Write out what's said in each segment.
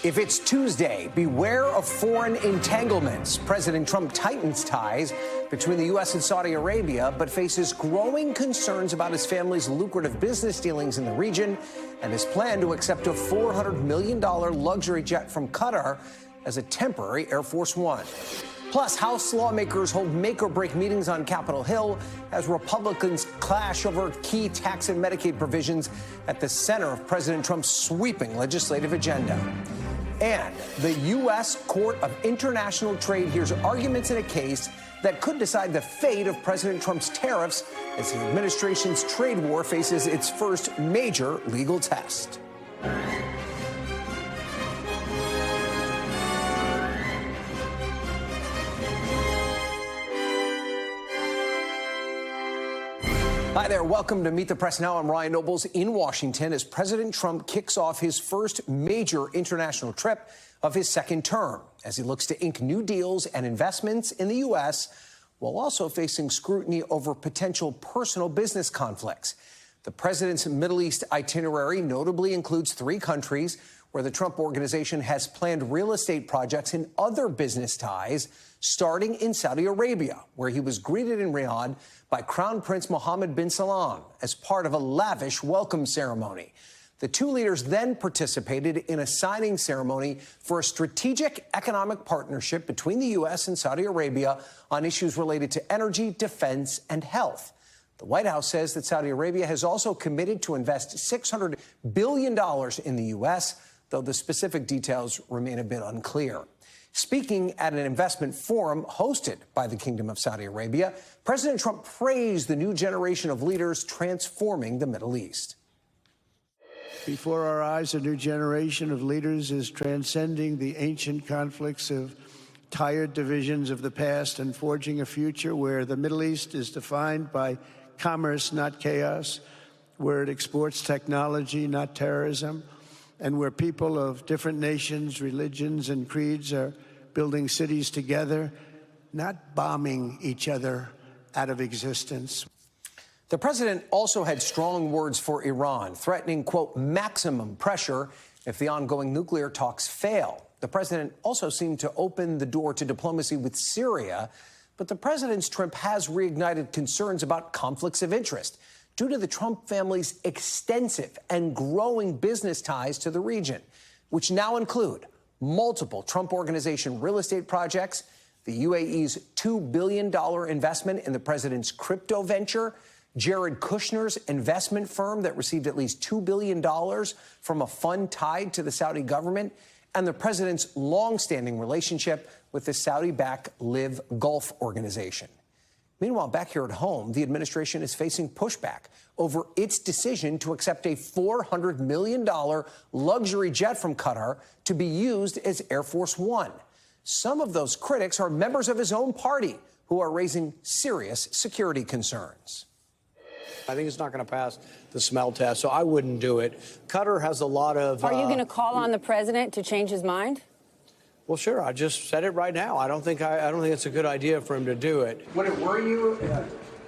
If it's Tuesday, beware of foreign entanglements. President Trump tightens ties between the U.S. and Saudi Arabia, but faces growing concerns about his family's lucrative business dealings in the region and his plan to accept a $400 million luxury jet from Qatar as a temporary Air Force One. Plus, House lawmakers hold make-or-break meetings on Capitol Hill as Republicans clash over key tax and Medicaid provisions at the center of President Trump's sweeping legislative agenda. And the U.S. Court of International Trade hears arguments in a case that could decide the fate of President Trump's tariffs as the administration's trade war faces its first major legal test. Hi there. Welcome to Meet the Press Now. I'm Ryan Nobles in Washington as President Trump kicks off his first major international trip of his second term as he looks to ink new deals and investments in the U.S. while also facing scrutiny over potential personal business conflicts. The president's Middle East itinerary notably includes 3 countries where the Trump organization has planned real estate projects and other business ties, starting in Saudi Arabia, where he was greeted in Riyadh by Crown Prince Mohammed bin Salman as part of a lavish welcome ceremony. The 2 leaders then participated in a signing ceremony for a strategic economic partnership between the U.S. and Saudi Arabia on issues related to energy, defense, and health. The White House says that Saudi Arabia has also committed to invest $600 billion in the U.S., though the specific details remain a bit unclear. Speaking at an investment forum hosted by the Kingdom of Saudi Arabia, President Trump praised the new generation of leaders transforming the Middle East. Before our eyes, a new generation of leaders is transcending the ancient conflicts of tired divisions of the past and forging a future where the Middle East is defined by commerce, not chaos, where it exports technology, not terrorism, and where people of different nations, religions, and creeds are building cities together, not bombing each other out of existence. The president also had strong words for Iran, threatening, quote, maximum pressure if the ongoing nuclear talks fail. The president also seemed to open the door to diplomacy with Syria, but the president's trip has reignited concerns about conflicts of interest due to the Trump family's extensive and growing business ties to the region, which now include multiple Trump Organization real estate projects, the UAE's $2 billion investment in the president's crypto venture, Jared Kushner's investment firm that received at least $2 billion from a fund tied to the Saudi government, and the president's longstanding relationship with the Saudi-backed Live Gulf organization. Meanwhile, back here at home, the administration is facing pushback over its decision to accept a $400 million luxury jet from Qatar to be used as Air Force One. Some of those critics are members of his own party who are raising serious security concerns. I think it's not going to pass the smell test, so I wouldn't do it. Qatar has a lot of... Are you going to call on the president to change his mind? Well, sure. I just said it right now. I don't think it's a good idea for him to do it. Would it worry you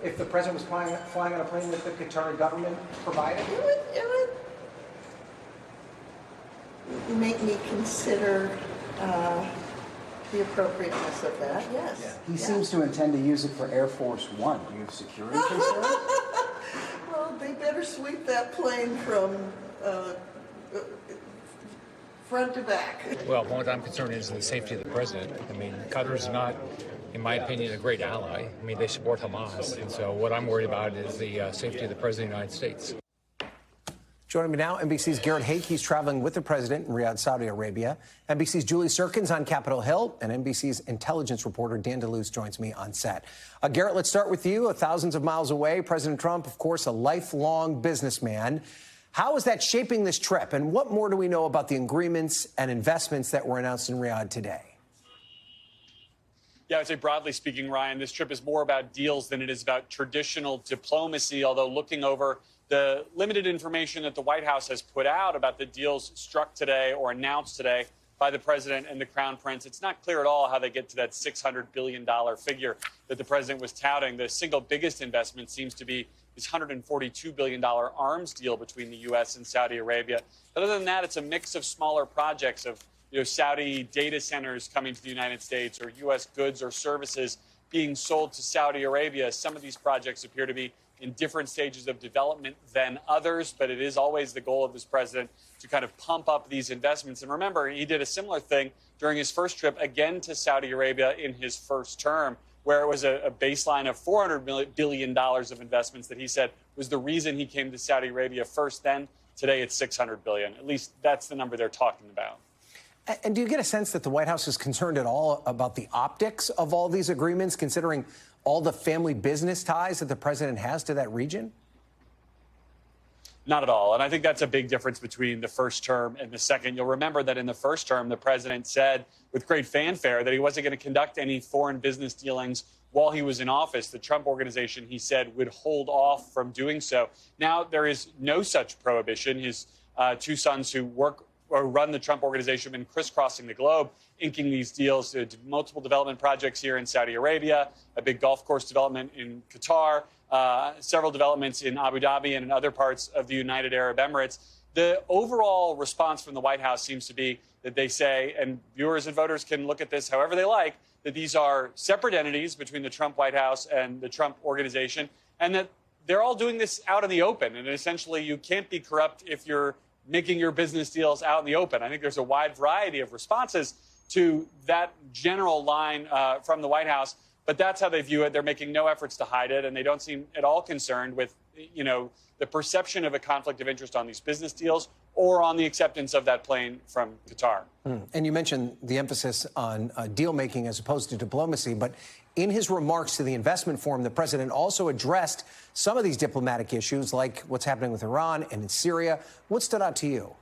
if the president was flying on a plane that the Qatari government provided? It would make me consider the appropriateness of that, yes. Yeah. He seems to intend to use it for Air Force One. Do you have security concerns? Well, they better sweep that plane from front to back. Well, what I'm concerned is the safety of the president. I mean, Qatar's not, in my opinion, a great ally. I mean, they support Hamas. And so what I'm worried about is the safety of the president of the United States. Joining me now, NBC's Garrett Haake. He's traveling with the president in Riyadh, Saudi Arabia. NBC's Julie Serkins on Capitol Hill, and NBC's intelligence reporter Dan DeLuce joins me on set. Garrett, let's start with you. Thousands of miles away, President Trump, of course, a lifelong businessman. How is that shaping this trip, and what more do we know about the agreements and investments that were announced in Riyadh today? Yeah, I'd say broadly speaking, Ryan, this trip is more about deals than it is about traditional diplomacy, although looking over the limited information that the White House has put out about the deals struck today or announced today by the president and the crown prince, it's not clear at all how they get to that $600 billion figure that the president was touting. The single biggest investment seems to be this $142 billion arms deal between the U.S. and Saudi Arabia. Other than that, it's a mix of smaller projects of Saudi data centers coming to the United States or U.S. goods or services being sold to Saudi Arabia. Some of these projects appear to be in different stages of development than others, but it is always the goal of this president to kind of pump up these investments. And remember, he did a similar thing during his first trip again to Saudi Arabia in his first term, where it was a baseline of $400 billion of investments that he said was the reason he came to Saudi Arabia first. Then today it's $600 billion. At least that's the number they're talking about. And do you get a sense that the White House is concerned at all about the optics of all these agreements, considering all the family business ties that the president has to that region? Not at all. And I think that's a big difference between the first term and the second. You'll remember that in the first term, the president said with great fanfare that he wasn't going to conduct any foreign business dealings while he was in office. The Trump organization, he said, would hold off from doing so. Now, there is no such prohibition. His two sons who work or run the Trump organization have been crisscrossing the globe, inking these deals, multiple development projects here in Saudi Arabia, a big golf course development in Qatar, several developments in Abu Dhabi and in other parts of the United Arab Emirates. The overall response from the White House seems to be that they say, and viewers and voters can look at this however they like, that these are separate entities between the Trump White House and the Trump organization, and that they're all doing this out in the open. And essentially, you can't be corrupt if you're making your business deals out in the open. I think there's a wide variety of responses to that general line from the White House, but that's how they view it. They're making no efforts to hide it, and they don't seem at all concerned with, the perception of a conflict of interest on these business deals or on the acceptance of that plane from Qatar. And you mentioned the emphasis on deal making as opposed to diplomacy, but in his remarks to the investment forum, the president also addressed some of these diplomatic issues, like what's happening with Iran and in Syria. What stood out to you?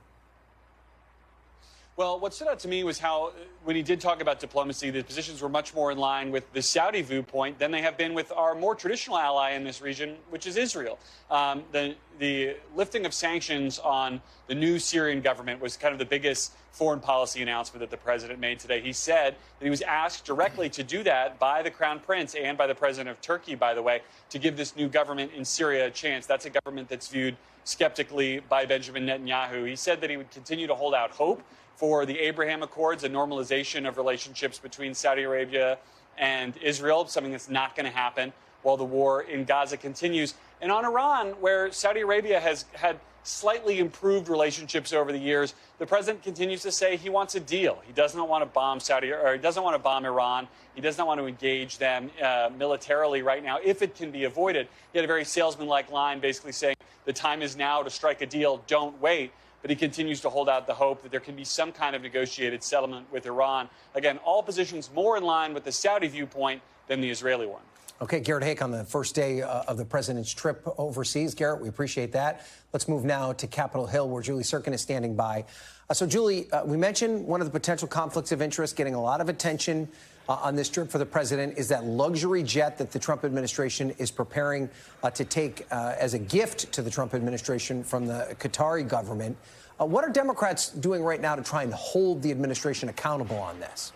Well, what stood out to me was how, when he did talk about diplomacy, the positions were much more in line with the Saudi viewpoint than they have been with our more traditional ally in this region, which is Israel. The lifting of sanctions on the new Syrian government was kind of the biggest foreign policy announcement that the president made today. He said that he was asked directly to do that by the Crown Prince and by the president of Turkey, by the way, to give this new government in Syria a chance. That's a government that's viewed skeptically by Benjamin Netanyahu. He said that he would continue to hold out hope for the Abraham Accords, a normalization of relationships between Saudi Arabia and Israel, something that's not going to happen while the war in Gaza continues. And on Iran, where Saudi Arabia has had slightly improved relationships over the years, the president continues to say he wants a deal. He does not want to bomb he doesn't want to bomb Iran. He does not want to engage them militarily right now if it can be avoided. He had a very salesman-like line basically saying the time is now to strike a deal, don't wait. But he continues to hold out the hope that there can be some kind of negotiated settlement with Iran. Again, all positions more in line with the Saudi viewpoint than the Israeli one. Okay, Garrett Haake on the first day of the president's trip overseas. Garrett, we appreciate that. Let's move now to Capitol Hill, where Julie Sirkin is standing by. So, Julie, we mentioned one of the potential conflicts of interest getting a lot of attention on this trip for the president is that luxury jet that the Trump administration is preparing to take as a gift to the Trump administration from the Qatari government. What are Democrats doing right now to try and hold the administration accountable on this?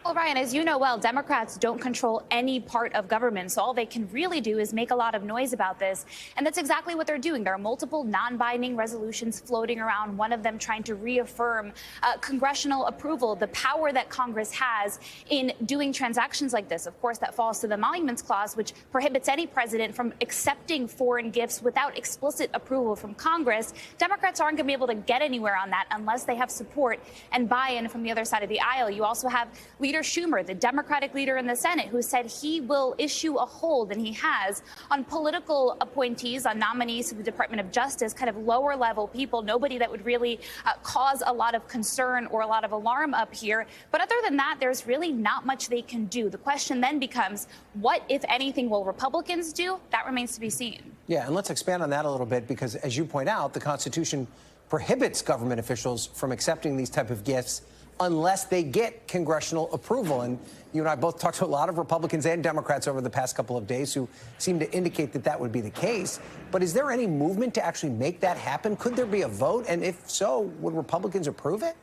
Well, Ryan, as you know well, Democrats don't control any part of government, so all they can really do is make a lot of noise about this. And that's exactly what they're doing. There are multiple non-binding resolutions floating around, one of them trying to reaffirm congressional approval, the power that Congress has in doing transactions like this. Of course, that falls to the Emoluments Clause, which prohibits any president from accepting foreign gifts without explicit approval from Congress. Democrats aren't going to be able to get anywhere on that unless they have support and buy-in from the other side of the aisle. You also have Leader Schumer, the Democratic leader in the Senate, who said he will issue a hold, and he has, on political appointees, on nominees to the Department of Justice, kind of lower level people, nobody that would really cause a lot of concern or a lot of alarm up here. But other than that, there's really not much they can do. The question then becomes, what, if anything, will Republicans do? That remains to be seen. Yeah, and let's expand on that a little bit, because as you point out, the Constitution prohibits government officials from accepting these type of gifts unless they get congressional approval. And you and I both talked to a lot of Republicans and Democrats over the past couple of days who seem to indicate that that would be the case. But is there any movement to actually make that happen? Could there be a vote? And if so, would Republicans approve it?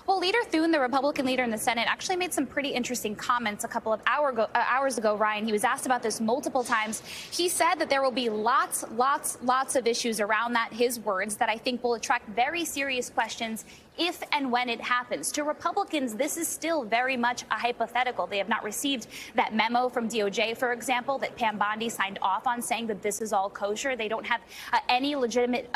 Well, Leader Thune, the Republican leader in the Senate, actually made some pretty interesting comments a couple of hours ago, Ryan. He was asked about this multiple times. He said that there will be lots of issues around that, his words, that I think will attract very serious questions if and when it happens. To Republicans, this is still very much a hypothetical. They have not received that memo from DOJ, for example, that Pam Bondi signed off on, saying that this is all kosher. They don't have any legitimate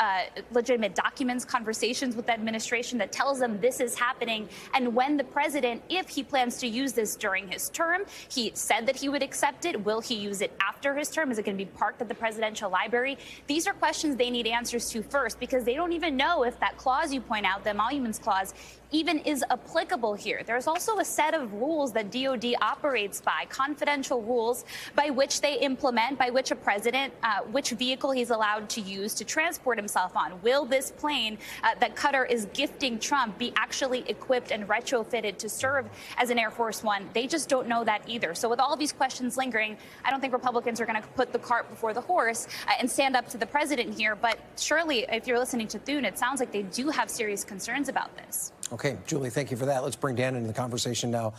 documents, conversations with the administration that tells them this is happening. And when the president, if he plans to use this during his term, he said that he would accept it. Will he use it after his term? Is it going to be parked at the presidential library? These are questions they need answers to first, because they don't even know if that clause you point out, the emoluments clause, even is applicable here. There's also a set of rules that DOD operates by, confidential rules by which they implement, by which a president, which vehicle he's allowed to use to transport himself on. Will this plane that Qatar is gifting Trump be actually equipped and retrofitted to serve as an Air Force One? They just don't know that either. So with all these questions lingering, I don't think Republicans are going to put the cart before the horse and stand up to the president here. But surely, if you're listening to Thune, it sounds like they do have serious concerns about this. Okay, Julie, thank you for that. Let's bring Dan into the conversation now.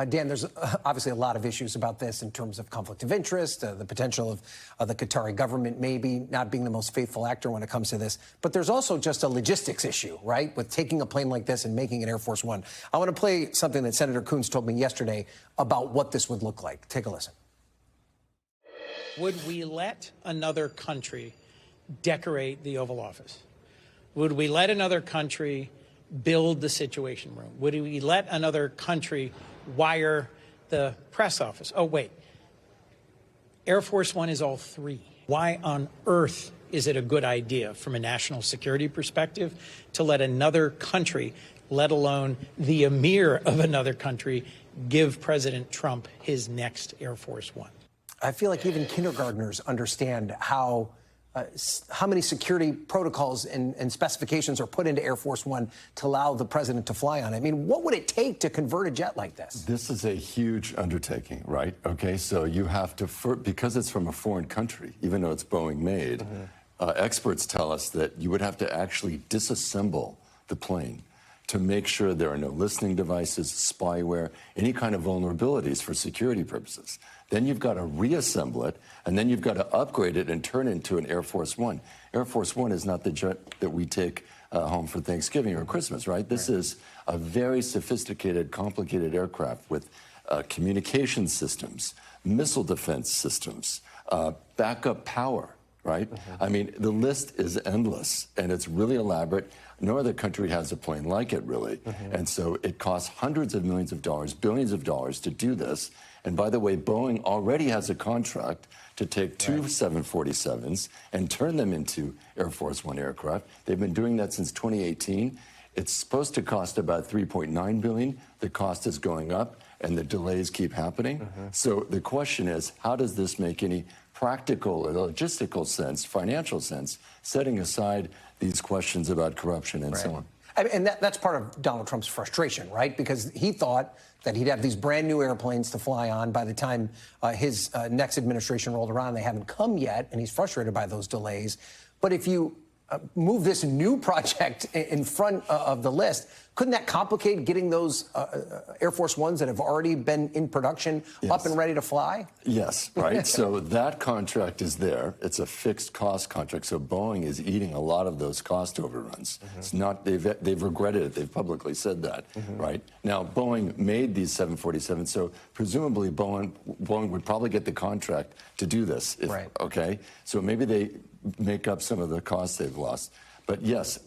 Dan, there's obviously a lot of issues about this in terms of conflict of interest, the potential of the Qatari government maybe not being the most faithful actor when it comes to this. But there's also just a logistics issue, right, with taking a plane like this and making it Air Force One. I want to play something that Senator Coons told me yesterday about what this would look like. Take a listen. Would we let another country decorate the Oval Office? Would we let another country build the Situation Room? Would we let another country wire the press office? Oh, wait. Air Force One is all three. Why on earth is it a good idea from a national security perspective to let another country, let alone the emir of another country, give President Trump his next Air Force One? I feel like even kindergartners understand how many security protocols and specifications are put into Air Force One to allow the president to fly on it. I mean, what would it take to convert a jet like this? This is a huge undertaking, right? Okay, so you have to, because it's from a foreign country, even though it's Boeing made, experts tell us that you would have to actually disassemble the plane to make sure there are no listening devices, spyware, any kind of vulnerabilities for security purposes. Then you've got to reassemble it, and then you've got to upgrade it and turn it into an Air Force One. Air Force One is not the jet that we take home for Thanksgiving or Christmas, right? This is a very sophisticated, complicated aircraft with communication systems, missile defense systems, backup power, right? I mean, the list is endless, and it's really elaborate. No other country has a plane like it, really. And so it costs hundreds of millions of dollars, billions of dollars to do this. And by the way, Boeing already has a contract to take two 747s and turn them into Air Force One aircraft. They've been doing that since 2018. It's supposed to cost about $3.9 billion. The cost is going up, and the delays keep happening. So the question is, how does this make any practical or logistical sense, financial sense, setting aside these questions about corruption and so on? I mean, and that's part of Donald Trump's frustration, right? Because he thought that he'd have these brand new airplanes to fly on by the time his next administration rolled around. They haven't come yet, and he's frustrated by those delays. But if you move this new project in front of the list, couldn't that complicate getting those Air Force Ones that have already been in production up and ready to fly? Yes, right. So that contract is there. It's a fixed cost contract. So Boeing is eating a lot of those cost overruns. It's not, they've regretted it. They've publicly said that, right? Now, Boeing made these 747s, so presumably Boeing would probably get the contract to do this. Okay? So maybe they make up some of the costs they've lost. But yes,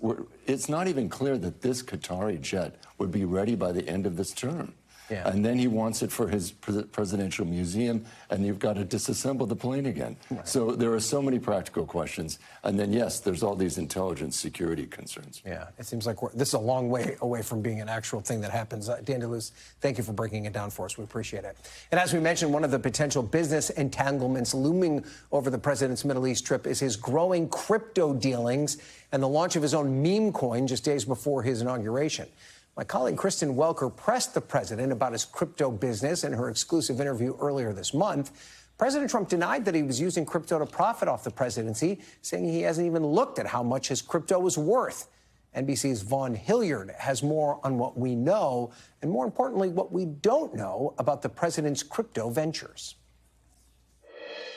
it's not even clear that this Qatari jet would be ready by the end of this term. And then he wants it for his presidential museum, and you've got to disassemble the plane again. So there are so many practical questions. And then, yes, there's all these intelligence security concerns. Yeah, it seems like this is a long way away from being an actual thing that happens. Dan DeLuz, thank you for breaking it down for us. We appreciate it. And as we mentioned, one of the potential business entanglements looming over the president's Middle East trip is his growing crypto dealings and the launch of his own meme coin just days before his inauguration. My colleague Kristen Welker pressed the president about his crypto business in her exclusive interview earlier this month. President Trump denied that he was using crypto to profit off the presidency, saying he hasn't even looked at how much his crypto was worth. NBC's Vaughn Hilliard has more on what we know and, more importantly, what we don't know about the president's crypto ventures.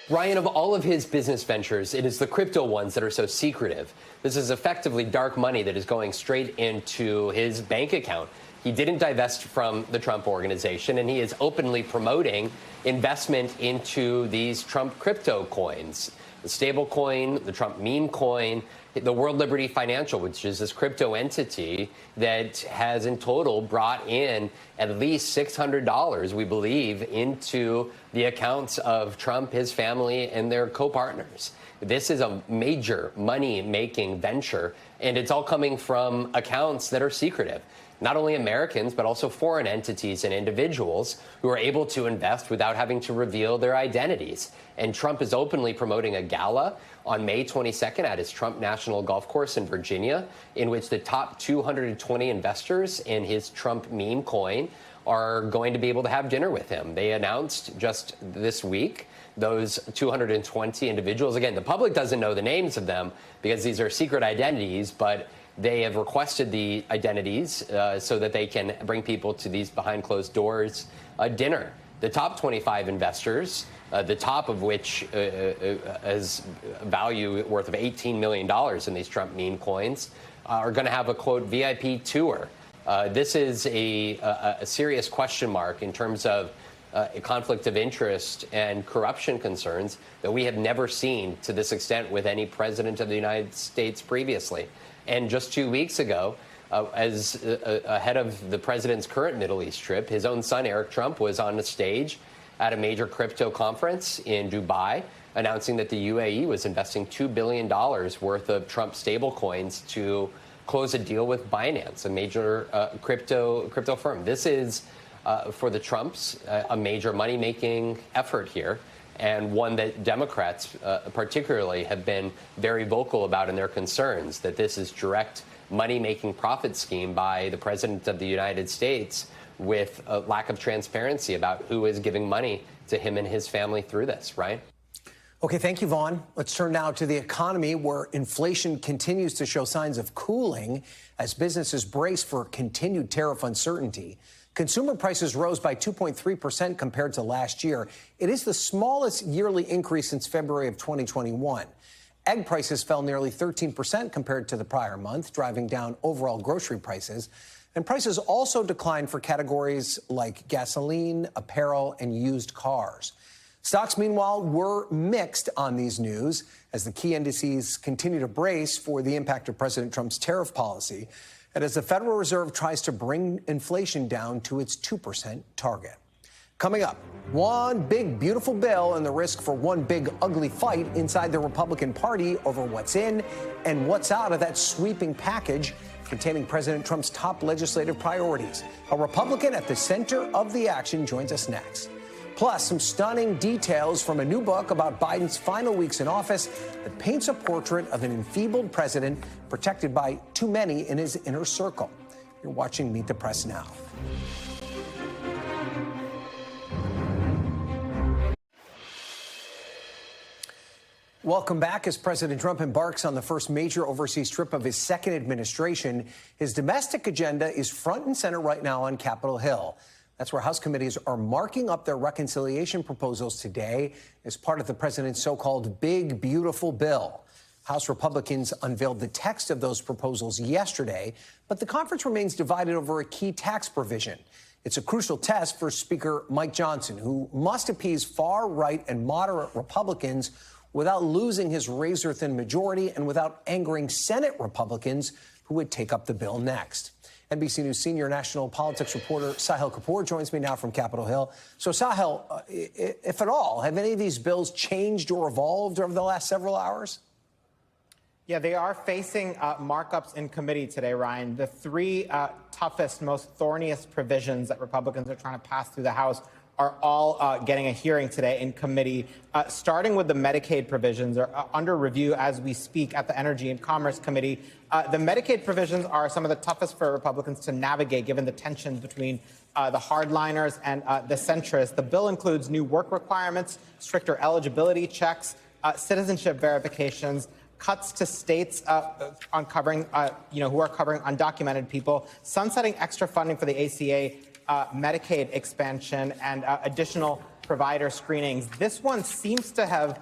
Ryan, of all of his business ventures, it is the crypto ones that are so secretive. This is effectively dark money that is going straight into his bank account. He didn't divest from the Trump organization, and he is openly promoting investment into these Trump crypto coins, the stable coin, the Trump meme coin, the World Liberty Financial, which is this crypto entity that has in total brought in at least $600, we believe, into the accounts of Trump, his family, and their co-partners. This is a major money-making venture, and it's all coming from accounts that are secretive. Not only Americans, but also foreign entities and individuals who are able to invest without having to reveal their identities. And Trump is openly promoting a gala on May 22nd at his Trump National Golf Course in Virginia, in which the top 220 investors in his Trump meme coin are going to be able to have dinner with him. They announced just this week those 220 individuals. Again, the public doesn't know the names of them because these are secret identities, but they have requested the identities so that they can bring people to these behind closed doors dinner. The top 25 investors, the top of which has value worth of $18 million in these Trump meme coins, are going to have a, quote, VIP tour. This is a serious question mark in terms of a conflict of interest and corruption concerns that we have never seen to this extent with any president of the United States previously. And just 2 weeks ago, as ahead of the president's current Middle East trip, his own son, Eric Trump, was on the stage at a major crypto conference in Dubai, announcing that the UAE was investing $2 billion worth of Trump stablecoins to close a deal with Binance, a major crypto firm. This is, for the Trumps, a major money-making effort here, and one that Democrats particularly have been very vocal about in their concerns, that this is direct money-making profit scheme by the President of the United States with a lack of transparency about who is giving money to him and his family through this, right? Okay, thank you, Vaughn. Let's turn now to the economy, where inflation continues to show signs of cooling as businesses brace for continued tariff uncertainty. Consumer prices rose by 2.3% compared to last year. It is the smallest yearly increase since February of 2021. Egg prices fell nearly 13% compared to the prior month, driving down overall grocery prices. And prices also declined for categories like gasoline, apparel, and used cars. Stocks, meanwhile, were mixed on these news as the key indices continue to brace for the impact of President Trump's tariff policy, and as the Federal Reserve tries to bring inflation down to its 2% target. Coming up, one big, beautiful bill and the risk for one big, ugly fight inside the Republican Party over what's in and what's out of that sweeping package containing President Trump's top legislative priorities. A Republican at the center of the action joins us next. Plus, some stunning details from a new book about Biden's final weeks in office that paints a portrait of an enfeebled president protected by too many in his inner circle. You're watching Meet the Press now. Welcome back. As President Trump embarks on the first major overseas trip of his second administration, his domestic agenda is front and center right now on Capitol Hill. That's where House committees are marking up their reconciliation proposals today as part of the president's so-called big, beautiful bill. House Republicans unveiled the text of those proposals yesterday, but the conference remains divided over a key tax provision. It's a crucial test for Speaker Mike Johnson, who must appease far-right and moderate Republicans without losing his razor-thin majority and without angering Senate Republicans who would take up the bill next. NBC News senior national politics reporter Sahil Kapoor joins me now from Capitol Hill. So, Sahil, if at all, have any of these bills changed or evolved over the last several hours? Yeah, they are facing markups in committee today, Ryan. The three toughest, most thorniest provisions that Republicans are trying to pass through the House are all getting a hearing today in committee, starting with the Medicaid provisions are under review as we speak at the Energy and Commerce Committee. The Medicaid provisions are some of the toughest for Republicans to navigate, given the tensions between the hardliners and the centrists. The bill includes new work requirements, stricter eligibility checks, citizenship verifications, cuts to states on covering, who are covering undocumented people, sunsetting extra funding for the ACA, Medicaid expansion, and additional provider screenings. This one seems to have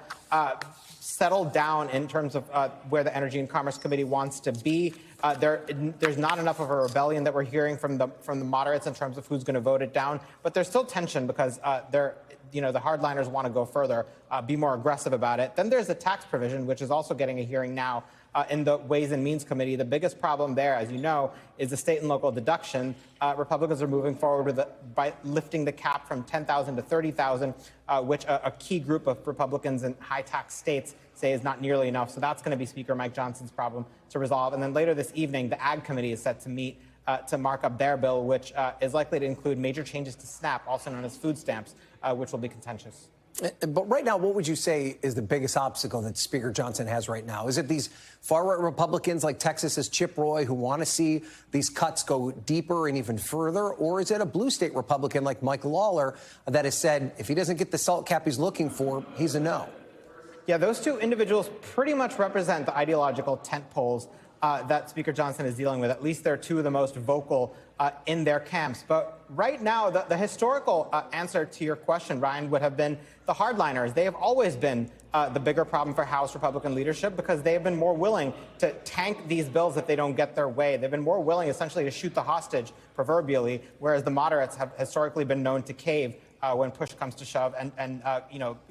settled down in terms of where the Energy and Commerce Committee wants to be. There's not enough of a rebellion that we're hearing from the moderates in terms of who's going to vote it down, but there's still tension because the hardliners want to go further, be more aggressive about it. Then there's the tax provision, which is also getting a hearing now in the Ways and Means Committee. The biggest problem there, as you know, is the state and local deduction. Republicans are moving forward by lifting the cap from $10,000 to $30,000, which a key group of Republicans in high-tax states say is not nearly enough. So that's going to be Speaker Mike Johnson's problem to resolve. And then later this evening, the Ag Committee is set to meet to mark up their bill, which is likely to include major changes to SNAP, also known as food stamps, which will be contentious. But right now, what would you say is the biggest obstacle that Speaker Johnson has right now? Is it these far-right Republicans like Texas's Chip Roy who want to see these cuts go deeper and even further? Or is it a blue state Republican like Mike Lawler that has said if he doesn't get the SALT cap he's looking for, he's a no? Yeah, those two individuals pretty much represent the ideological tent poles that Speaker Johnson is dealing with. At least they're two of the most vocal in their camps. But right now, the historical answer to your question, Ryan, would have been the hardliners. They have always been the bigger problem for House Republican leadership because they have been more willing to tank these bills if they don't get their way. They've been more willing, essentially, to shoot the hostage, proverbially, whereas the moderates have historically been known to cave when push comes to shove and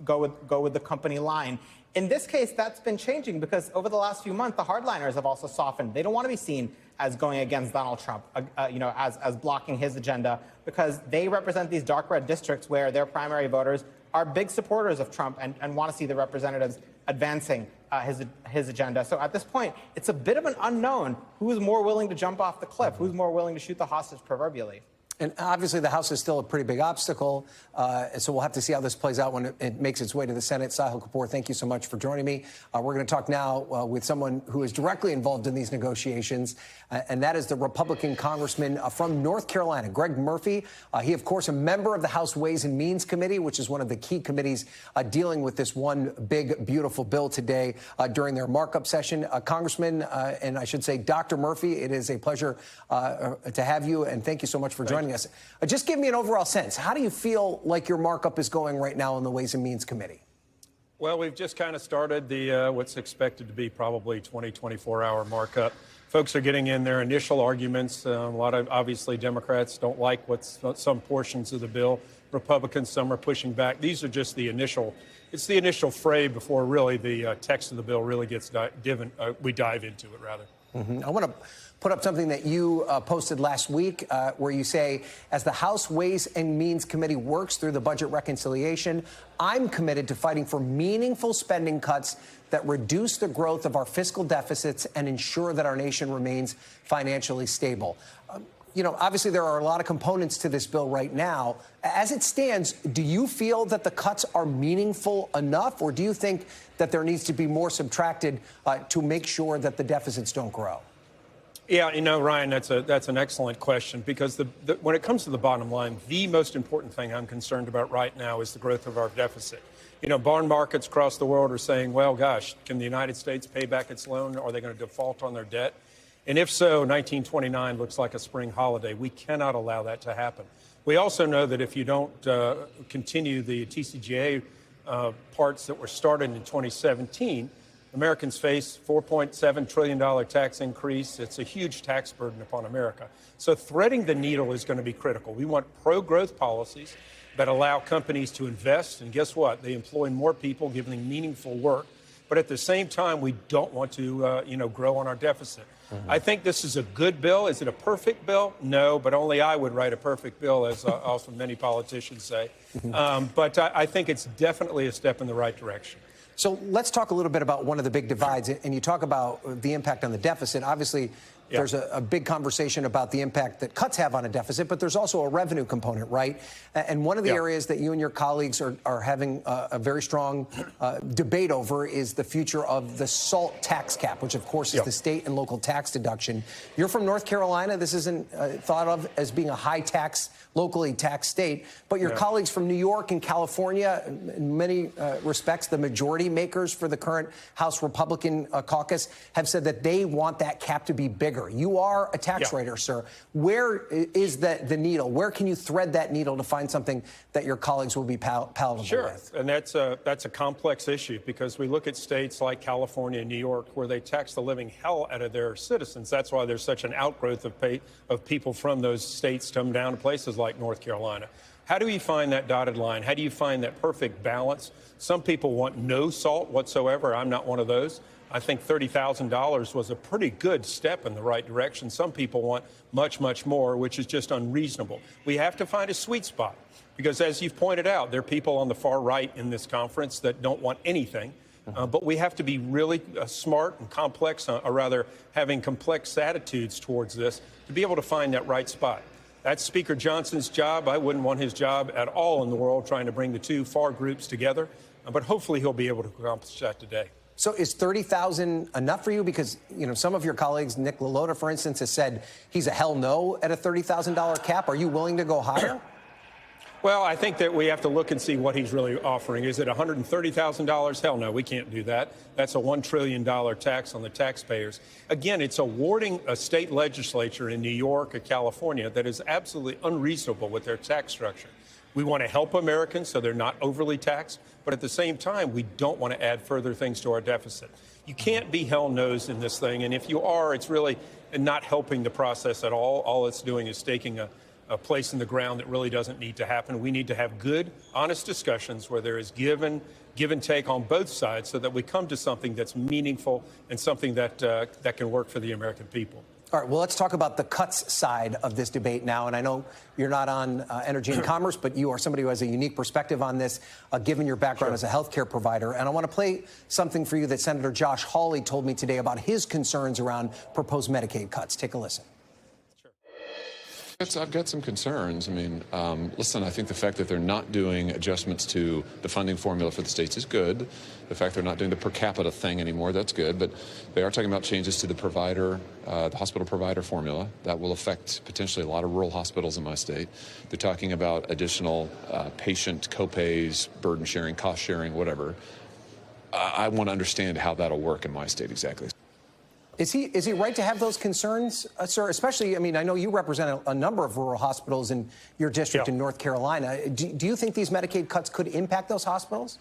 go with the company line. In this case, that's been changing because over the last few months, the hardliners have also softened. They don't want to be seen as going against Donald Trump, as blocking his agenda, because they represent these dark red districts where their primary voters are big supporters of Trump and want to see the representatives advancing his agenda. So at this point, it's a bit of an unknown who's more willing to jump off the cliff, who's more willing to shoot the hostage, proverbially. And obviously, the House is still a pretty big obstacle. So we'll have to see how this plays out when it makes its way to the Senate. Sahil Kapoor, thank you so much for joining me. We're going to talk now with someone who is directly involved in these negotiations, and that is the Republican congressman from North Carolina, Greg Murphy. He, of course, a member of the House Ways and Means Committee, which is one of the key committees dealing with this one big, beautiful bill today during their markup session. Congressman, and I should say Dr. Murphy, it is a pleasure to have you, and thank you so much for joining us. Just give me an overall sense. How do you feel like your markup is going right now in the Ways and Means Committee? Well, we've just kind of started the what's expected to be probably 24-hour markup. Folks are getting in their initial arguments. A lot of, obviously, Democrats don't like some portions of the bill. Republicans, some are pushing back. These are just the initial, it's the initial fray before really the text of the bill really gets we dive into it, rather. I want to put up something that you posted last week where you say, as the House Ways and Means Committee works through the budget reconciliation, I'm committed to fighting for meaningful spending cuts that reduce the growth of our fiscal deficits and ensure that our nation remains financially stable. Obviously, there are a lot of components to this bill right now. As it stands, do you feel that the cuts are meaningful enough, or do you think that there needs to be more subtracted to make sure that the deficits don't grow? Yeah, Ryan, that's an excellent question, because when it comes to the bottom line, the most important thing I'm concerned about right now is the growth of our deficit. Bond markets across the world are saying, well, gosh, can the United States pay back its loan? Are they going to default on their debt? And if so, 1929 looks like a spring holiday. We cannot allow that to happen. We also know that if you don't continue the TCJA parts that were started in 2017, Americans face $4.7 trillion tax increase. It's a huge tax burden upon America. So threading the needle is going to be critical. We want pro-growth policies that allow companies to invest. And guess what? They employ more people, giving them meaningful work. But at the same time, we don't want to, grow on our deficit. I think this is a good bill. Is it a perfect bill? No, but only I would write a perfect bill, as also many politicians say. But I think it's definitely a step in the right direction. So let's talk a little bit about one of the big divides, and you talk about the impact on the deficit. Obviously, There's a big conversation about the impact that cuts have on a deficit, but there's also a revenue component, right? And one of the areas that you and your colleagues are having a very strong debate over is the future of the SALT tax cap, which, of course, is the state and local tax deduction. You're from North Carolina. This isn't thought of as being a high tax, locally taxed state. But your colleagues from New York and California, in many respects, the majority makers for the current House Republican caucus, have said that they want that cap to be bigger. You are a tax writer, sir. Where is the needle? Where can you thread that needle to find something that your colleagues will be palatable with? And that's a complex issue because we look at states like California and New York where they tax the living hell out of their citizens. That's why there's such an outgrowth of people from those states to come down to places like North Carolina. How do you find that dotted line? How do you find that perfect balance? Some people want no SALT whatsoever. I'm not one of those. I think $30,000 was a pretty good step in the right direction. Some people want much, much more, which is just unreasonable. We have to find a sweet spot because, as you've pointed out, there are people on the far right in this conference that don't want anything. But we have to be really smart and complex, or rather having complex attitudes towards this to be able to find that right spot. That's Speaker Johnson's job. I wouldn't want his job at all in the world trying to bring the two far groups together. But hopefully he'll be able to accomplish that today. So is $30,000 enough for you? Because, you know, some of your colleagues, Nick LaLota, for instance, has said he's a hell no at a $30,000 cap. Are you willing to go higher? Well, I think that we have to look and see what he's really offering. Is it $130,000? Hell no, we can't do that. That's a $1 trillion tax on the taxpayers. Again, it's awarding a state legislature in New York or California that is absolutely unreasonable with their tax structure. We want to help Americans so they're not overly taxed, but at the same time, we don't want to add further things to our deficit. You can't be hell-nosed in this thing, and if you are, it's really not helping the process at all. All it's doing is staking a place in the ground that really doesn't need to happen. We need to have good, honest discussions where there is give and take on both sides so that we come to something that's meaningful and something that can work for the American people. All right, well, let's talk about the cuts side of this debate now. And I know you're not on Energy and Commerce, but you are somebody who has a unique perspective on this, given your background as a healthcare provider. And I want to play something for you that Senator Josh Hawley told me today about his concerns around proposed Medicaid cuts. Take a listen. I've got some concerns. I mean, listen, I think the fact that they're not doing adjustments to the funding formula for the states is good. The fact they're not doing the per capita thing anymore, that's good. But they are talking about changes to the hospital provider formula that will affect potentially a lot of rural hospitals in my state. They're talking about additional patient co-pays, burden sharing, cost sharing, whatever. I want to understand how that'll work in my state exactly. Is he right to have those concerns, sir? Especially, I mean, I know you represent a number of rural hospitals in your district in North Carolina. Do you think these Medicaid cuts could impact those hospitals?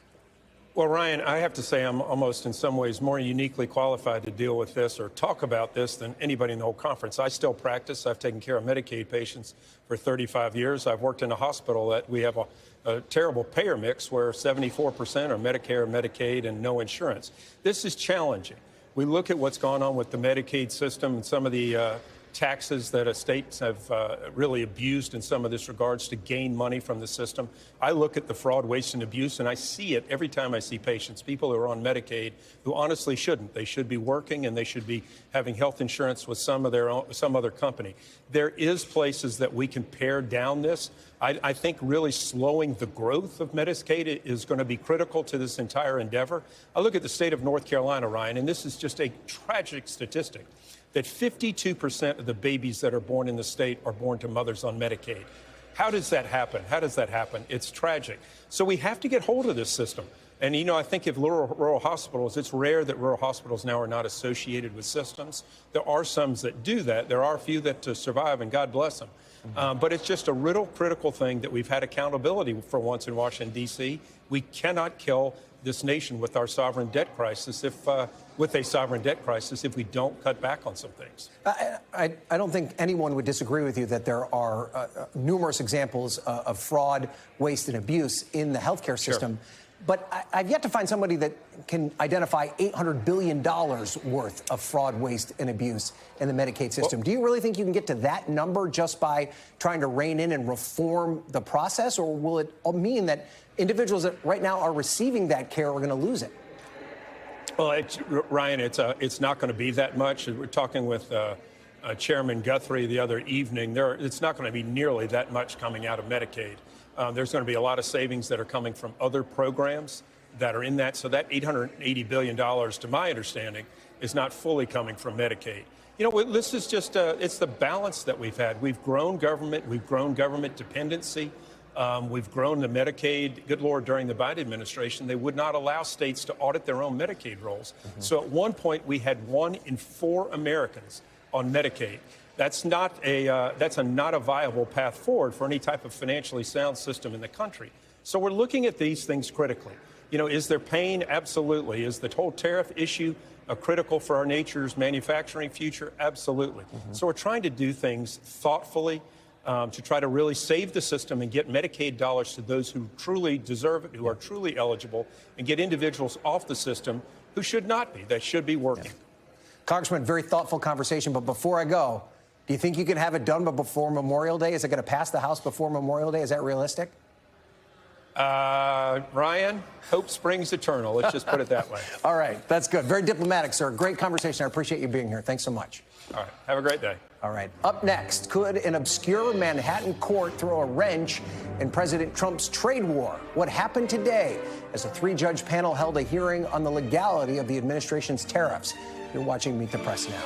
Well, Ryan, I have to say I'm almost in some ways more uniquely qualified to deal with this or talk about this than anybody in the whole conference. I still practice. I've taken care of Medicaid patients for 35 years. I've worked in a hospital that we have a terrible payer mix where 74% are Medicare, Medicaid, and no insurance. This is challenging. We look at what's gone on with the Medicaid system and some of the taxes that states have really abused in some of this regards to gain money from the system. I look at the fraud, waste, and abuse, and I see it every time I see patients, people who are on Medicaid who honestly shouldn't. They should be working and they should be having health insurance with some other company. There is places that we can pare down this. I think really slowing the growth of Medicaid is going to be critical to this entire endeavor. I look at the state of North Carolina, Ryan, and this is just a tragic statistic, that 52% of the babies that are born in the state are born to mothers on Medicaid. How does that happen? How does that happen? It's tragic. So we have to get hold of this system. And, you know, I think if rural hospitals, it's rare that rural hospitals now are not associated with systems. There are some that do that. There are a few that survive, and God bless them. But it's just a real critical thing that we've had accountability for once in Washington, D.C. We cannot kill this nation with our sovereign debt crisis if we don't cut back on some things. I don't think anyone would disagree with you that there are numerous examples of fraud, waste, and abuse in the healthcare system. Sure. But I've yet to find somebody that can identify $800 billion worth of fraud, waste, and abuse in the Medicaid system. Well, do you really think you can get to that number just by trying to rein in and reform the process? Or will it mean that individuals that right now are receiving that care are going to lose it? Well, Ryan, it's not going to be that much. We're talking with Chairman Guthrie the other evening, it's not going to be nearly that much coming out of Medicaid. There's going to be a lot of savings that are coming from other programs that are in that. So that $880 billion, to my understanding, is not fully coming from Medicaid. You know, this is just, it's the balance that we've had. We've grown government dependency. We've grown the Medicaid. Good Lord, during the Biden administration, they would not allow states to audit their own Medicaid rolls. So at one point, we had 1 in 4 Americans on Medicaid. That's not a viable path forward for any type of financially sound system in the country. So we're looking at these things critically. You know, is there pain? Absolutely. Is the whole tariff issue critical for our nature's manufacturing future? Absolutely. So we're trying to do things thoughtfully to try to really save the system and get Medicaid dollars to those who truly deserve it, who are truly eligible, and get individuals off the system who should not be. They should be working. Yeah. Congressman, very thoughtful conversation. But before I go, do you think you can have it done before Memorial Day? Is it going to pass the House before Memorial Day? Is that realistic? Ryan, hope springs eternal. Let's just put it that way. All right. That's good. Very diplomatic, sir. Great conversation. I appreciate you being here. Thanks so much. All right. Have a great day. All right. Up next, could an obscure Manhattan court throw a wrench in President Trump's trade war? What happened today as a 3-judge panel held a hearing on the legality of the administration's tariffs? You're watching Meet the Press now.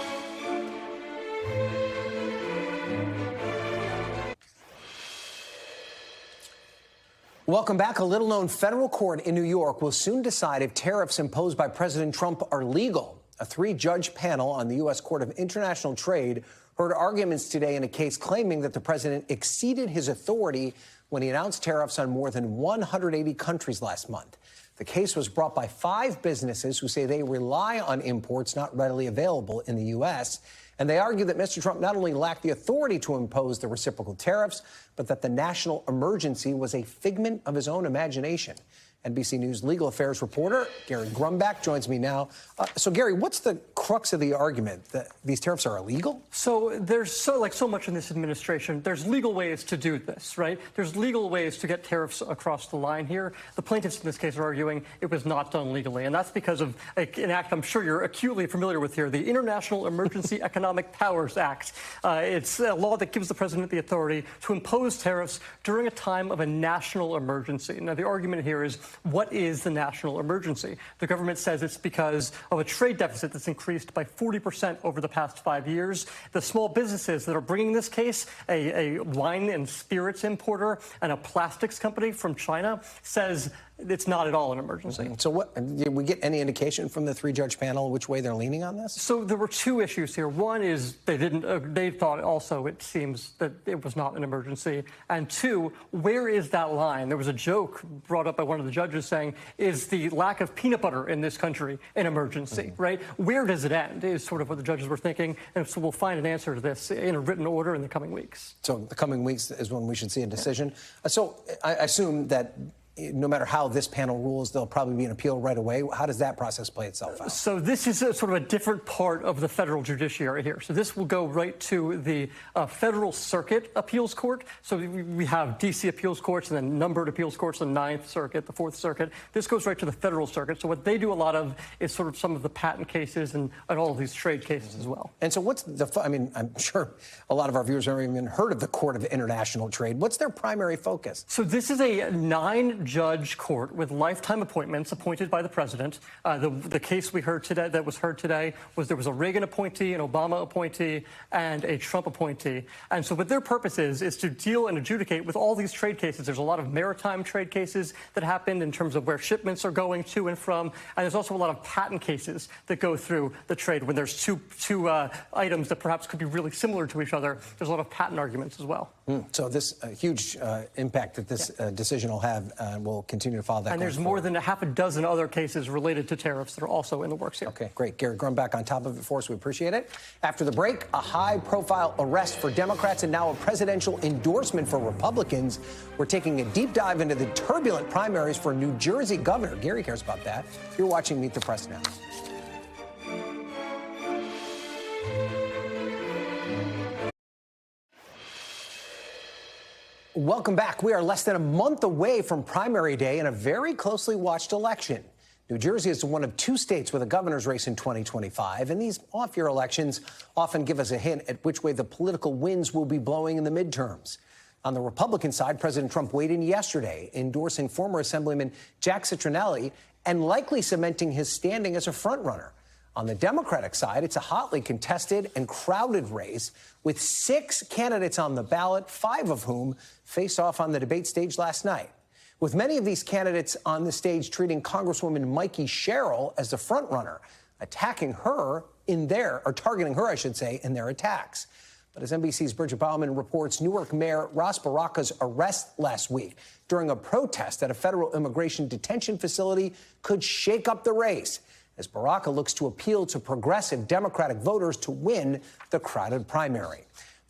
Welcome back. A little-known federal court in New York will soon decide if tariffs imposed by President Trump are legal. A 3-judge panel on the U.S. Court of International Trade heard arguments today in a case claiming that the president exceeded his authority when he announced tariffs on more than 180 countries last month. The case was brought by 5 businesses who say they rely on imports not readily available in the U.S., and they argue that Mr. Trump not only lacked the authority to impose the reciprocal tariffs, but that the national emergency was a figment of his own imagination. NBC News legal affairs reporter Gary Grumbach joins me now. So, Gary, what's the crux of the argument that these tariffs are illegal? So there's so much in this administration. There's legal ways to do this, right? There's legal ways to get tariffs across the line here. The plaintiffs in this case are arguing it was not done legally, and that's because of an act I'm sure you're acutely familiar with here, the International Emergency Economic Powers Act. It's a law that gives the president the authority to impose tariffs during a time of a national emergency. Now, the argument here is, what is the national emergency? The government says it's because of a trade deficit that's increased by 40% over the past 5 years. The small businesses that are bringing this case, a wine and spirits importer and a plastics company from China, says it's not at all an emergency. So what, did we get any indication from the 3-judge panel which way they're leaning on this? So there were 2 issues here. One is they thought also it seems that it was not an emergency. And 2, where is that line? There was a joke brought up by one of the judges saying, is the lack of peanut butter in this country an emergency, right? Where does it end is sort of what the judges were thinking. And so we'll find an answer to this in a written order in the coming weeks. So the coming weeks is when we should see a decision. Yeah. So I assume that no matter how this panel rules, there'll probably be an appeal right away. How does that process play itself out? So this is sort of a different part of the federal judiciary here. So this will go right to the Federal Circuit Appeals Court. So we have D.C. appeals courts and then numbered appeals courts, the 9th Circuit, the 4th Circuit. This goes right to the Federal Circuit. So what they do a lot of is sort of some of the patent cases and all of these trade cases as well. And so what's the, I mean, I'm sure a lot of our viewers haven't even heard of the Court of International Trade. What's their primary focus? So this is a 9-judge court with lifetime appointments appointed by the president. The case we heard today, that was heard today, was there was a Reagan appointee, an Obama appointee, and a Trump appointee. And so what their purpose is to deal and adjudicate with all these trade cases. There's a lot of maritime trade cases that happened in terms of where shipments are going to and from. And there's also a lot of patent cases that go through the trade when there's two items that perhaps could be really similar to each other. There's a lot of patent arguments as well. So this huge impact that this decision will have will continue to follow that. And there's more than a half a dozen other cases related to tariffs that are also in the works here. Okay, great. Gary Grumbach on top of it for us. We appreciate it. After the break, a high-profile arrest for Democrats and now a presidential endorsement for Republicans. We're taking a deep dive into the turbulent primaries for New Jersey governor. Gary cares about that. You're watching Meet the Press now. Welcome back. We are less than a month away from primary day in a very closely watched election. New Jersey is one of 2 states with a governor's race in 2025, and these off-year elections often give us a hint at which way the political winds will be blowing in the midterms. On the Republican side, President Trump weighed in yesterday, endorsing former Assemblyman Jack Citronelli and likely cementing his standing as a frontrunner. On the Democratic side, it's a hotly contested and crowded race with 6 candidates on the ballot, 5 of whom faced off on the debate stage last night. With many of these candidates on the stage treating Congresswoman Mikey Sherrill as the frontrunner, targeting her, in their attacks. But as NBC's Bridget Bauman reports, Newark Mayor Ras Baraka's arrest last week during a protest at a federal immigration detention facility could shake up the race, as Baraka looks to appeal to progressive Democratic voters to win the crowded primary.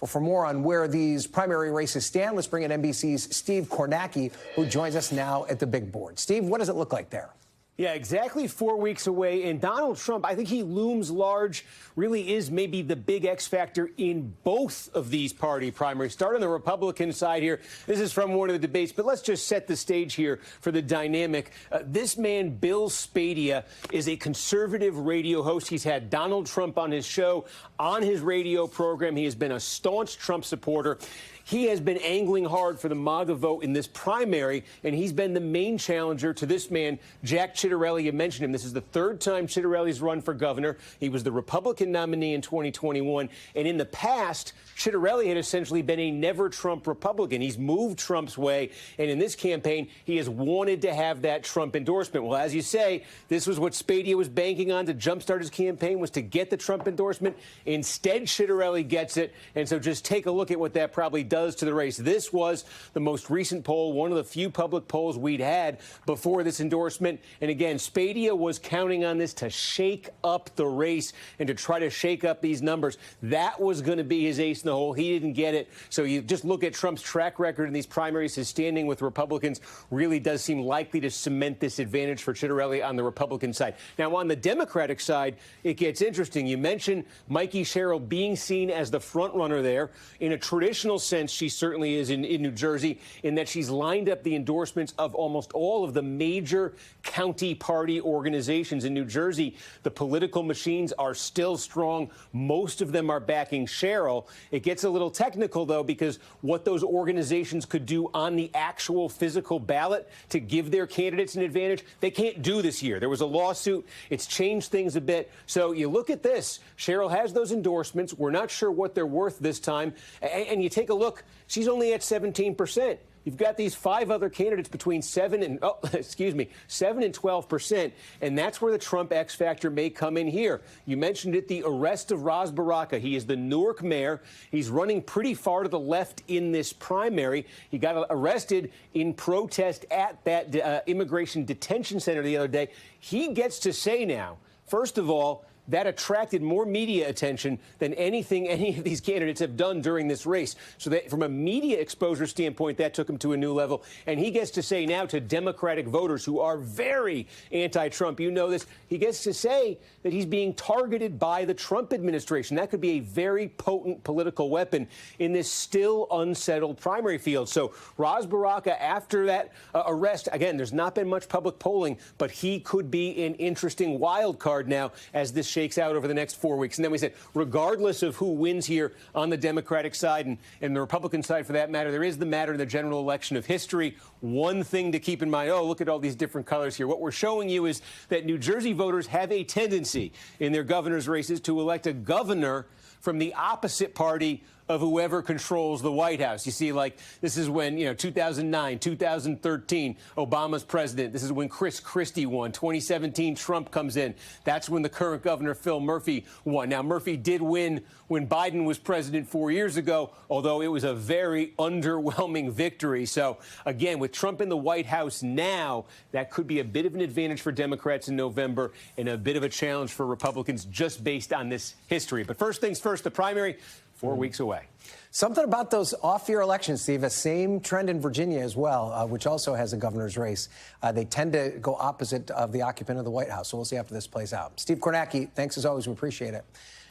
Well, for more on where these primary races stand, let's bring in NBC's Steve Kornacki, who joins us now at the big board. Steve, what does it look like there? Yeah, exactly 4 weeks away. And Donald Trump, I think he looms large, really is maybe the big X factor in both of these party primaries. Start on the Republican side here. This is from one of the debates, but let's just set the stage here for the dynamic. This man, Bill Spadea, is a conservative radio host. He's had Donald Trump on his show, on his radio program. He has been a staunch Trump supporter. He has been angling hard for the MAGA vote in this primary, and he's been the main challenger to this man, Jack Ciattarelli. You mentioned him. This is the 3rd time Ciattarelli's run for governor. He was the Republican nominee in 2021. And in the past, Ciattarelli had essentially been a never-Trump Republican. He's moved Trump's way, and in this campaign, he has wanted to have that Trump endorsement. Well, as you say, this was what Spadea was banking on to jumpstart his campaign, was to get the Trump endorsement. Instead, Ciattarelli gets it, and so just take a look at what that probably does to the race. This was the most recent poll, one of the few public polls we'd had before this endorsement. And again, Spadea was counting on this to shake up the race and to try to shake up these numbers. That was going to be his ace in the hole. He didn't get it. So you just look at Trump's track record in these primaries. His standing with Republicans really does seem likely to cement this advantage for Ciattarelli on the Republican side. Now, on the Democratic side, it gets interesting. You mentioned Mikey Sherrill being seen as the front runner there. In a traditional sense, she certainly is in New Jersey, in that she's lined up the endorsements of almost all of the major county party organizations in New Jersey. The political machines are still strong. Most of them are backing Sherrill. It gets a little technical, though, because what those organizations could do on the actual physical ballot to give their candidates an advantage, they can't do this year. There was a lawsuit. It's changed things a bit. So you look at this. Sherrill has those endorsements. We're not sure what they're worth this time. And you take a look. She's only at 17%. You've got these 5 other candidates between 7 and 12%, and that's where the Trump X factor may come in here. You mentioned it, the arrest of Ras Baraka. He is the Newark mayor. He's running pretty far to the left in this primary. He got arrested in protest at that immigration detention center the other day. He gets to say now, first of all, that attracted more media attention than anything any of these candidates have done during this race. So that from a media exposure standpoint, that took him to a new level. And he gets to say now to Democratic voters who are very anti-Trump, you know this, he gets to say that he's being targeted by the Trump administration. That could be a very potent political weapon in this still unsettled primary field. So Ras Baraka, after that arrest, again, there's not been much public polling, but he could be an interesting wild card now as this shakes out over the next 4 weeks. And then we said, regardless of who wins here on the Democratic side and the Republican side, for that matter, there is the matter in the general election of history. One thing to keep in mind, oh, look at all these different colors here. What we're showing you is that New Jersey voters have a tendency in their governor's races to elect a governor from the opposite party of whoever controls the White House. You see, like, this is when, 2009, 2013, Obama's president. This is when Chris Christie won. 2017, Trump comes in. That's when the current governor, Phil Murphy, won. Now, Murphy did win when Biden was president 4 years ago, although it was a very underwhelming victory. So, again, with Trump in the White House now, that could be a bit of an advantage for Democrats in November and a bit of a challenge for Republicans just based on this history. But first things first, the primary. 4 weeks away. Something about those off-year elections, Steve, a same trend in Virginia as well, which also has a governor's race. They tend to go opposite of the occupant of the White House. So we'll see after this plays out. Steve Kornacki, thanks as always. We appreciate it.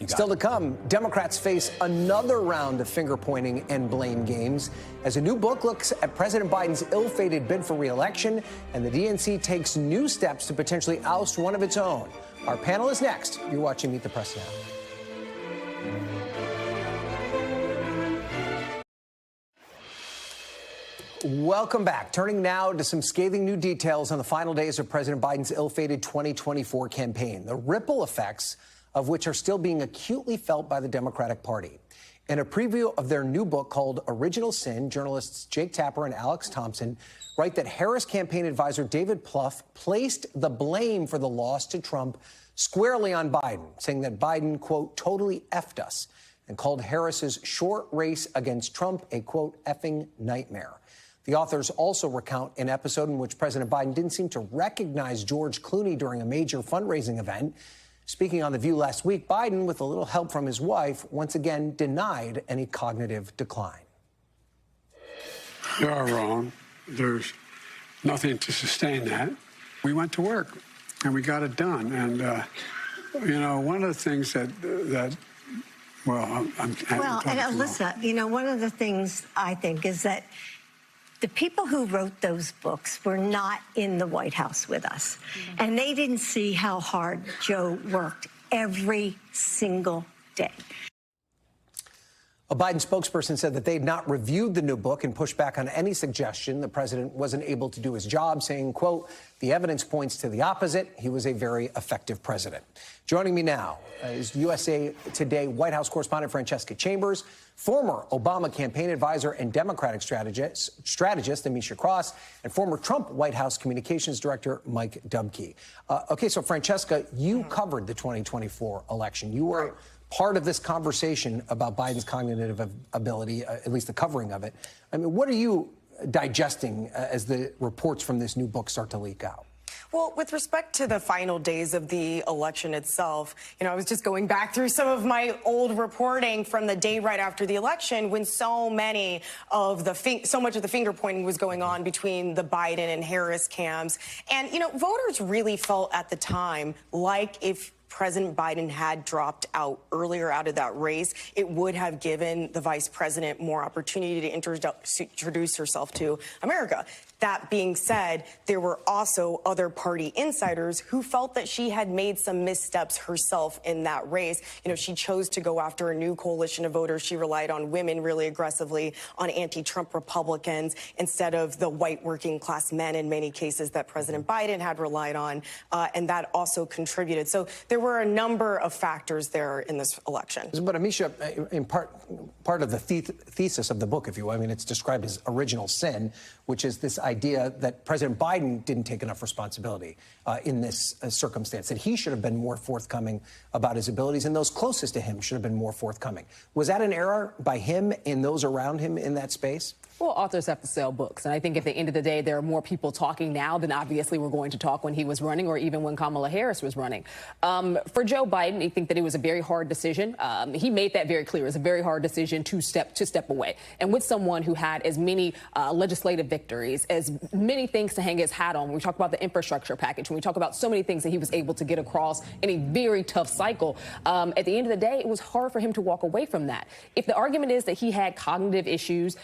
Still to come, Democrats face another round of finger-pointing and blame games as a new book looks at President Biden's ill-fated bid for re-election, and the DNC takes new steps to potentially oust one of its own. Our panel is next. You're watching Meet the Press Now. Welcome back. Turning now to some scathing new details on the final days of President Biden's ill-fated 2024 campaign, the ripple effects of which are still being acutely felt by the Democratic Party. In a preview of their new book called Original Sin, journalists Jake Tapper and Alex Thompson write that Harris campaign advisor David Plouffe placed the blame for the loss to Trump squarely on Biden, saying that Biden, quote, totally effed us, and called Harris's short race against Trump a, quote, effing nightmare. The authors also recount an episode in which President Biden didn't seem to recognize George Clooney during a major fundraising event. Speaking on The View last week, Biden, with a little help from his wife, once again denied any cognitive decline. You are wrong. There's nothing to sustain that. We went to work, and we got it done. And, you know, one of the things that well, Alyssa, you know, one of the things I think is that the people who wrote those books were not in the White House with us, and they didn't see how hard Joe worked every single day. A Biden spokesperson said that they had not reviewed the new book and pushed back on any suggestion the president wasn't able to do his job, saying, quote, the evidence points to the opposite. He was a very effective president. Joining me now is USA Today White House correspondent Francesca Chambers, former Obama campaign advisor and Democratic strategist Amisha Cross, and former Trump White House communications director Mike Dubke. Okay, so Francesca, you covered the 2024 election. You were part of this conversation about Biden's cognitive ability, at least the covering of it. I mean, what are you digesting as the reports from this new book start to leak out? Well, with respect to the final days of the election itself, you know, I was just going back through some of my old reporting from the day right after the election when so much of the finger pointing was going on between the Biden and Harris camps. And, you know, voters really felt at the time like if President Biden had dropped out earlier out of that race, it would have given the vice president more opportunity to introduce herself to America. That being said, there were also other party insiders who felt that she had made some missteps herself in that race. You know, she chose to go after a new coalition of voters. She relied on women really aggressively, on anti-Trump Republicans, instead of the white working class men in many cases that President Biden had relied on. And that also contributed. So there were a number of factors there in this election. But Amisha, in part of the thesis of the book, if you will, I mean, it's described as original sin, which is this idea that President Biden didn't take enough responsibility in this circumstance, that he should have been more forthcoming about his abilities, and those closest to him should have been more forthcoming. Was that an error by him and those around him in that space? Well, authors have to sell books. And I think at the end of the day, there are more people talking now than obviously were going to talk when he was running or even when Kamala Harris was running. For Joe Biden, I think that it was a very hard decision. He made that very clear. It was a very hard decision to step away. And with someone who had as many legislative victories, as many things to hang his hat on, when we talk about the infrastructure package, when we talk about so many things that he was able to get across in a very tough cycle, at the end of the day, it was hard for him to walk away from that. If the argument is that he had cognitive issues,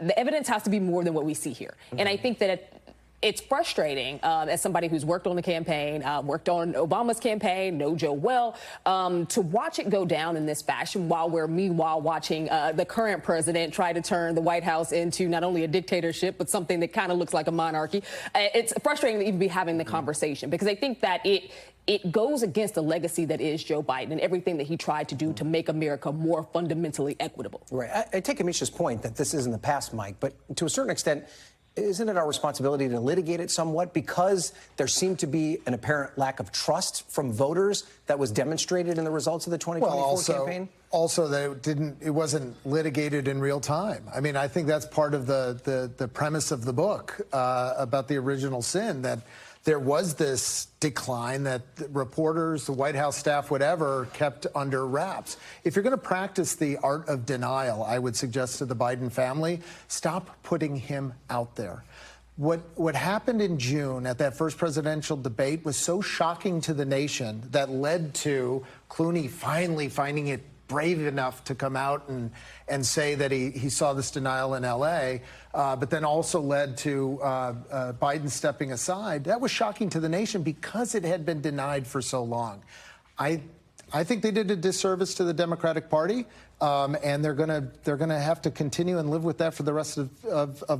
the evidence has to be more than what we see here. And I think that it's frustrating as somebody who's worked on the campaign, worked on Obama's campaign, know Joe well, to watch it go down in this fashion while we're meanwhile watching the current president try to turn the White House into not only a dictatorship, but something that kind of looks like a monarchy. It's frustrating to even be having the conversation because I think that it goes against the legacy that is Joe Biden and everything that he tried to do to make America more fundamentally equitable. Right. I take Amisha's point that this is in the past, Mike, but to a certain extent, isn't it our responsibility to litigate it somewhat because there seemed to be an apparent lack of trust from voters that was demonstrated in the results of the 2024 campaign? Also, that it wasn't litigated in real time. I mean, I think that's part of the premise of the book about the original sin, that there was this decline that reporters, the White House staff, whatever, kept under wraps. If you're going to practice the art of denial, I would suggest to the Biden family, stop putting him out there. What happened in June at that first presidential debate was so shocking to the nation that led to Clooney finally finding it brave enough to come out and say that he saw this denial in L.A., but then also led to Biden stepping aside. That was shocking to the nation because it had been denied for so long. I think they did a disservice to the Democratic Party, and they're gonna have to continue and live with that for the rest of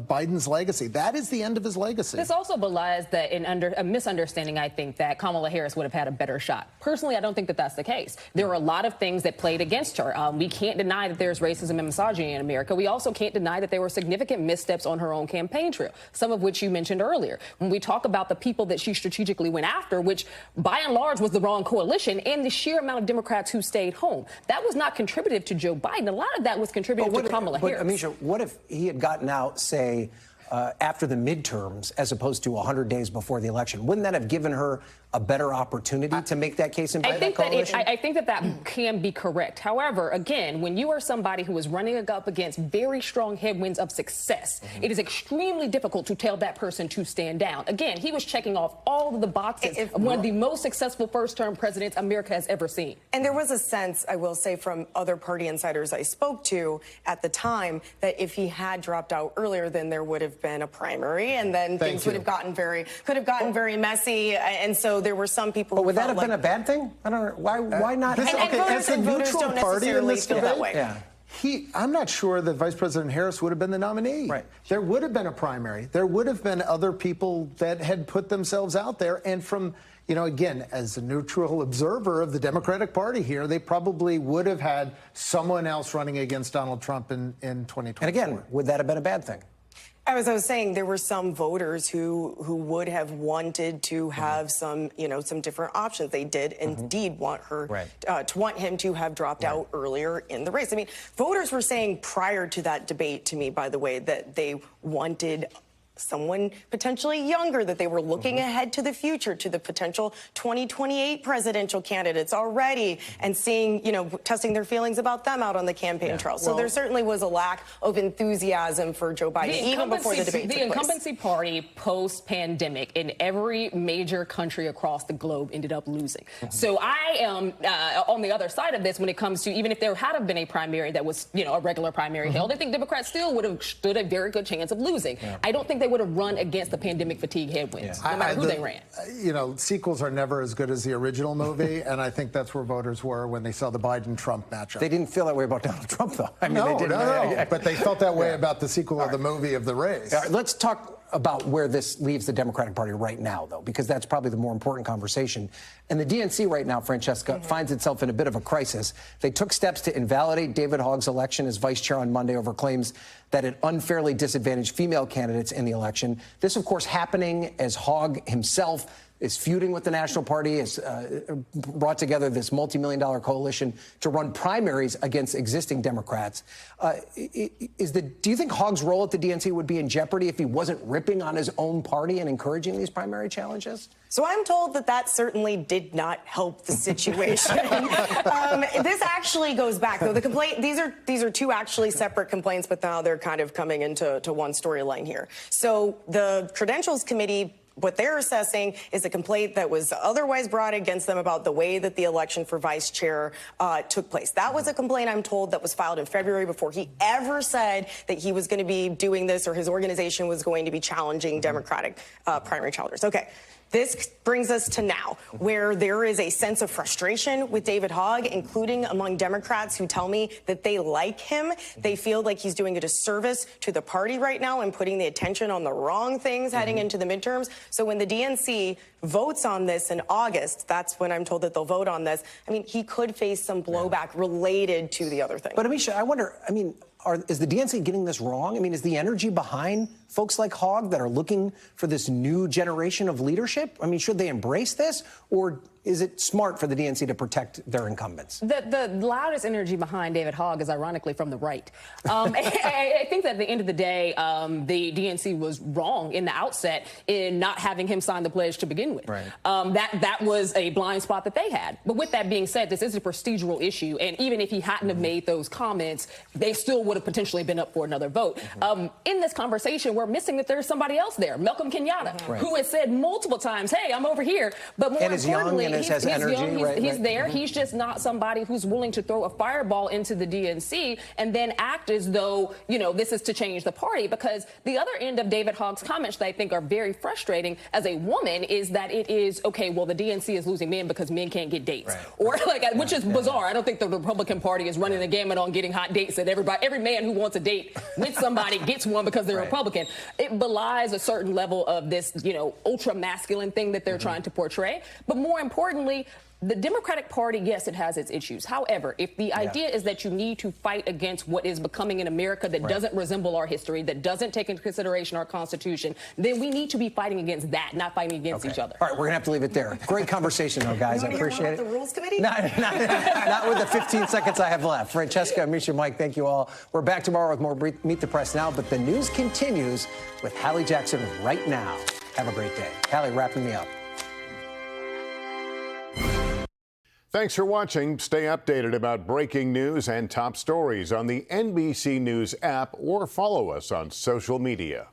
Biden's legacy. That is the end of his legacy. This also belies that a misunderstanding, I think, that Kamala Harris would have had a better shot. Personally, I don't think that that's the case. There are a lot of things that played against her. We can't deny that there's racism and misogyny in America. We also can't deny that there were significant missteps on her own campaign trail, some of which you mentioned earlier. When we talk about the people that she strategically went after, which by and large was the wrong coalition, and the sheer amount of Democrats who stayed home, that was not contributive to Joe Biden. A lot of that was contributed to Kamala Harris. But, Amisha, what if he had gotten out, say, after the midterms as opposed to 100 days before the election? Wouldn't that have given her a better opportunity to make that case and buy that coalition? I think that can be correct. However, again, when you are somebody who is running up against very strong headwinds of success, it is extremely difficult to tell that person to stand down. Again, he was checking off all of the boxes of one of the most successful first-term presidents America has ever seen. And there was a sense, I will say, from other party insiders I spoke to at the time, that if he had dropped out earlier, then there would have been a primary, and then things could have gotten very messy. And so there were some people. But would that have been a bad thing? I don't know. Why not? As a neutral party in this debate, yeah. I'm not sure that Vice President Harris would have been the nominee. Right. There would have been a primary. There would have been other people that had put themselves out there. And from, again, as a neutral observer of the Democratic Party here, they probably would have had someone else running against Donald Trump in 2024. And again, would that have been a bad thing? As I was saying, there were some voters who would have wanted to have some different options. They did indeed want him to have dropped out earlier in the race. I mean, voters were saying prior to that debate to me, by the way, that they wanted someone potentially younger, that they were looking ahead to the future, to the potential 2028 presidential candidates already, and seeing, testing their feelings about them out on the campaign trail. So there certainly was a lack of enthusiasm for Joe Biden, even before the debate took place. The incumbency party post-pandemic in every major country across the globe ended up losing. So I am on the other side of this when it comes to, even if there had been a primary that was, a regular primary held, I think Democrats still would have stood a very good chance of losing. I don't think they would have run against the pandemic fatigue headwinds, no matter who they ran. Sequels are never as good as the original movie, and I think that's where voters were when they saw the Biden-Trump matchup. They didn't feel that way about Donald Trump, though. I mean, no, they didn't. No, but they felt that way about the sequel of the movie of the race. All right, let's talk about where this leaves the Democratic Party right now, though, because that's probably the more important conversation. And the DNC right now, Francesca, finds itself in a bit of a crisis. They took steps to invalidate David Hogg's election as vice chair on Monday over claims that it unfairly disadvantaged female candidates in the election. This, of course, happening as Hogg himself is feuding with the National Party, has brought together this multi-million-dollar coalition to run primaries against existing Democrats. Do you think Hogg's role at the DNC would be in jeopardy if he wasn't ripping on his own party and encouraging these primary challenges? So I'm told that certainly did not help the situation. This actually goes back, though. The complaint, these are two actually separate complaints, but now they're kind of coming into one storyline here. So the Credentials Committee, what they're assessing is a complaint that was otherwise brought against them about the way that the election for vice chair took place. That was a complaint, I'm told, that was filed in February before he ever said that he was going to be doing this or his organization was going to be challenging Democratic primary challengers. Okay. This brings us to now, where there is a sense of frustration with David Hogg, including among Democrats who tell me that they like him. They feel like he's doing a disservice to the party right now and putting the attention on the wrong things heading into the midterms. So when the DNC votes on this in August, that's when I'm told that they'll vote on this. I mean, he could face some blowback related to the other thing. But Amisha, I wonder, is the DNC getting this wrong? I mean, is the energy behind folks like Hogg that are looking for this new generation of leadership? I mean, should they embrace this? Or is it smart for the DNC to protect their incumbents? The loudest energy behind David Hogg is ironically from the right. I think that at the end of the day, the DNC was wrong in the outset in not having him sign the pledge to begin with. Right. That was a blind spot that they had. But with that being said, this is a procedural issue, and even if he hadn't have made those comments, they still would have potentially been up for another vote. In this conversation, we're missing that there's somebody else there, Malcolm Kenyatta, who has said multiple times, hey, I'm over here. But more importantly, he's energy, young, he's there. He's just not somebody who's willing to throw a fireball into the DNC and then act as though, this is to change the party. Because the other end of David Hogg's comments that I think are very frustrating as a woman is that it is, okay, well, the DNC is losing men because men can't get dates. Or which is bizarre. I don't think the Republican Party is running the gamut on getting hot dates, that every man who wants a date with somebody gets one because they're Republican. It belies a certain level of this, ultra masculine thing that they're trying to portray. But more importantly, the Democratic Party, yes, it has its issues. However, if the idea is that you need to fight against what is becoming an America that doesn't resemble our history, that doesn't take into consideration our Constitution, then we need to be fighting against that, not fighting against each other. All right, we're going to have to leave it there. Great conversation, though, guys. I appreciate it. The Rules Committee? Not with the 15 seconds I have left. Francesca, Misha, Mike, thank you all. We're back tomorrow with more Meet the Press Now, but the news continues with Hallie Jackson right now. Have a great day. Hallie, wrapping me up. Thanks for watching. Stay updated about breaking news and top stories on the NBC News app or follow us on social media.